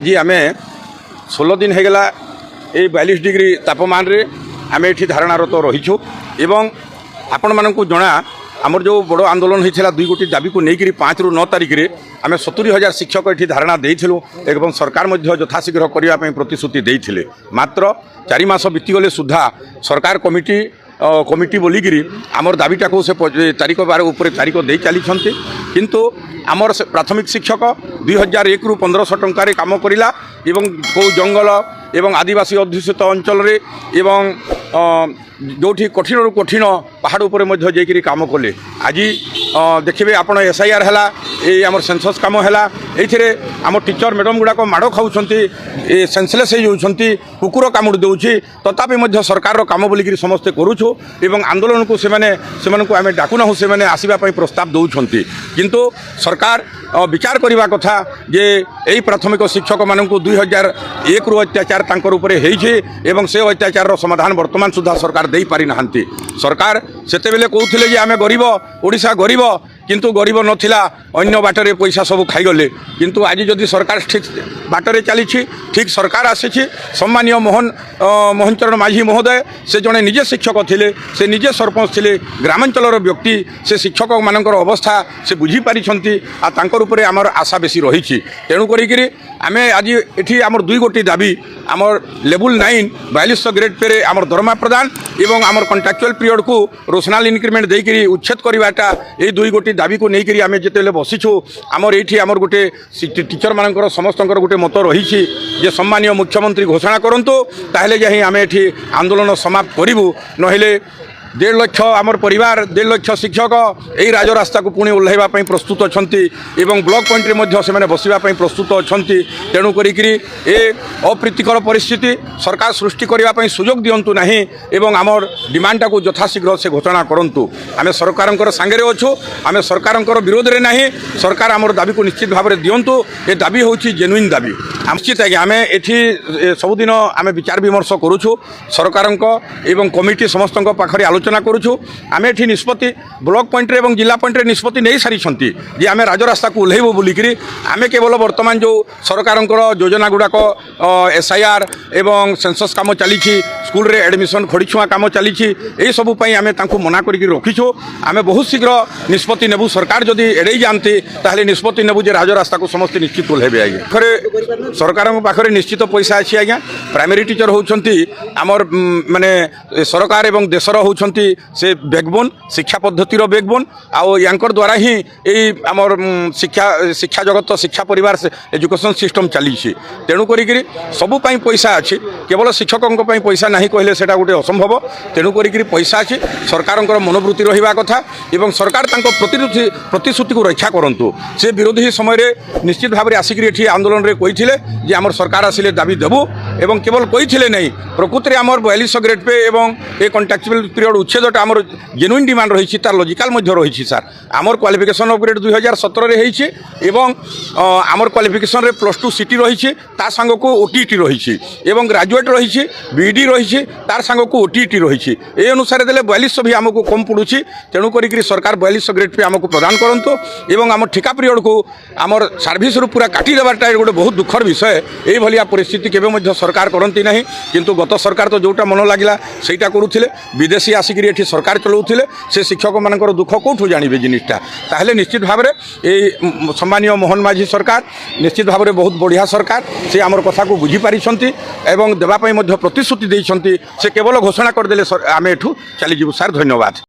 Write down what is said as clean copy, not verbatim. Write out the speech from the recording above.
जी आम 16 दिन होगला ये 42 डिग्री तापमान रे आम ये धारणार तो रहीछु एवं आपण मानक जना आमर जो बड़ आंदोलन होता 2 कोटी दाबी को लेकर 5 ରୁ 9 तारिख में आम 70,000 शिक्षक ये धारणा देलु एवं सरकार यथाशीघ्र करने प्रतिश्रुति देते मात्र 4 मास बीतीगले सुधा सरकार कमिटी बोलिकी आमर दाबीटा को से तारिख 12 उपर तारिख दे चली किंतु आमर प्राथमिक शिक्षक 2001 ରୁ 1500 टंकार काम करा एवं कौ जंगल एवं आदिवासी अध्युषित अंचल एवं जो कठिन रु कठिन पहाड़ उपर जाकि काम कले आज देखिए आप SIR है ये आम सेंसस कम है ये आम टीचर मैडम गुड़ाक माड़ खाऊँ सेंसलेस होती कुकुर कामुड़ दूसरी तथापि सरकार कम बोलिकी समस्ते करुचु एवं आंदोलन को आम डाकुना से आसवाई प्रस्ताव दौरान किंतु सरकार विचार करने कथा जे यही प्राथमिक शिक्षक मान 2001 ରୁ अत्याचार तांकर उपरे एवं से अत्याचार समाधान वर्तमान सुधा सरकार दे पारि नाहंती। सरकार सेते बेले कहउथिले जे आमे गरीब ओडिशा गरीब किंतु गरीब नथिला अन्य बाटरे पैसा सब खाईगले किंतु आज जदि सरकार ठीक बाटरे चली ठीक सरकार आसी सम्मानीय मोहन चरण माझी महोदय से जड़े निजे शिक्षक थिले से निजे सरपंच थिले ग्रामांचलर व्यक्ति से शिक्षक मानकर अवस्था से बुझी पारिछंती आ तांकर उपरे आमर आशा बेसी रही तेणु करी आमे आज एठी आमर 2 गोटी दाबी आमर लेवल 9 4200 ग्रेड पे आमर दरमा प्रदान एवं आमर कॉन्ट्रैक्चुअल पीरियड को रोशनाल इंक्रीमेंट देकरी उच्छेद करवाटा ये 2 गोटी दाबी को लेकर आम जिते बसीचु आमर ये आमर गोटे टीचर मानकर समस्त गोटे मत रही जे सम्मानीय मुख्यमंत्री घोषणा करंतु ताहले जाहि आम ये आंदोलन समाप्त करूँ नहेले 1.5 लाख आमर परिवार 1.5 लाख शिक्षक यही राजरास्ता को पुणी ओह्लैवाई प्रस्तुत अच्छा एवं ब्लॉक पॉइंट रे से बसवाई प्रस्तुत अच्छा तेणु करी अप्रीतिकर परिस्थिति सरकार सृष्टि करने सुजोग दिंतु ना एवं आमर डिमांडा को यथाशीघ्र से घोषणा करूँ आम सरकार सांगे अच्छु आम सरकार विरोध में ना सरकार आमर दाबी को निश्चित भाव में दिंतु ये दाबी हूँ जेन्युइन दाबी निश्चित आज्ञा आम ये सबुदिन आम विचार विमर्श करुँ सरकार एवं कमिटी समस्त पाखे आलोचना करुँ आम ये निष्पत्ति ब्लॉक पॉइंट एवं जिला पॉइंट निष्पत्ति नहीं सारी जे आम राजरास्ता को ओह्लैबू बोलिकी आम केवल बर्तमान जो सरकार योजना गुड़ाक SIR एवं सेंसस काम चली स्कूल रे एडमिशन खड़ीछुआ काम चली यही सबूपाई आम मना कर रखीचु आम बहुत शीघ्र निष्पत्ति नेबू सरकार जदि एड़े जाते ताहले निष्पत्ति नेबू जे राजरास्ता को समस्ते निश्चित ओह्लैबे आज्ञा पाखे सरकार पाखे निश्चित पैसा अच्छी आज्ञा प्राइमरी टीचर होउछंती आमर माने सरकार एवं देशर होउछंती से बैकबोन शिक्षा पद्धतिर बैकबोन आउ यांकर द्वारा ही यही आमर शिक्षा जगत शिक्षा परिवार एजुकेशन सिस्टम चली तेणु करी सबूपाई पैसा अच्छी केवल शिक्षकों पैसा नहीं कहले सेटा गोटे असंभव तेणु करी पैसा अच्छी सरकार मनोवृत्ति रहा कथा एवं सरकार प्रतिश्रुति को रक्षा करूँ से विरोधी समय निश्चित भाव में आसिक आंदोलन में कही आमर सरकार आसिले दाबी देबू एवं केवल कही नहीं प्रकृत में आमर 4200 ग्रेड पे एवं ये कॉन्ट्रैक्चुअल पीरियड उच्छेदटा आमर जेन्युइन डिमांड रही तार लॉजिकल रही सार आमर क्वालिफिकेशन अपग्रेड 2017 एवं आमर क्वालिफिकेशन रे +2 सीटी रही तार सांग को OTET रही एवं ग्रेजुएट रही BEd रही तार सांग को OTET रही ए अनुसार देले 4200 भी आमको कम पड़ुछि तेणु करी सरकार 4200 ग्रेड पे आमको प्रदान करंतु एवं आम ठिका पीरियड को आमर सर्विस रु पूरा काटी देवाटा गोटे बहुत दुखर विषय यही भलिया परिस्थिति केवे सरकार करती ना किंतु गत सरकार तो जोटा मन लगे सहीटा करुले विदेशी आसिक ये सरकार चलाऊले से शिक्षक मान दुख कौटू जानवे जिनिसटा ताहले निश्चित भाव में सम्मानीय मोहन माझी सरकार निश्चित भाव में बहुत बढ़िया सरकार से आमर कथा को बुझी पारिछंती एवं देवाई प्रतिश्रुति देइछंती से केवल घोषणा करदेले आम एठू चलीजु सार धन्यवाद।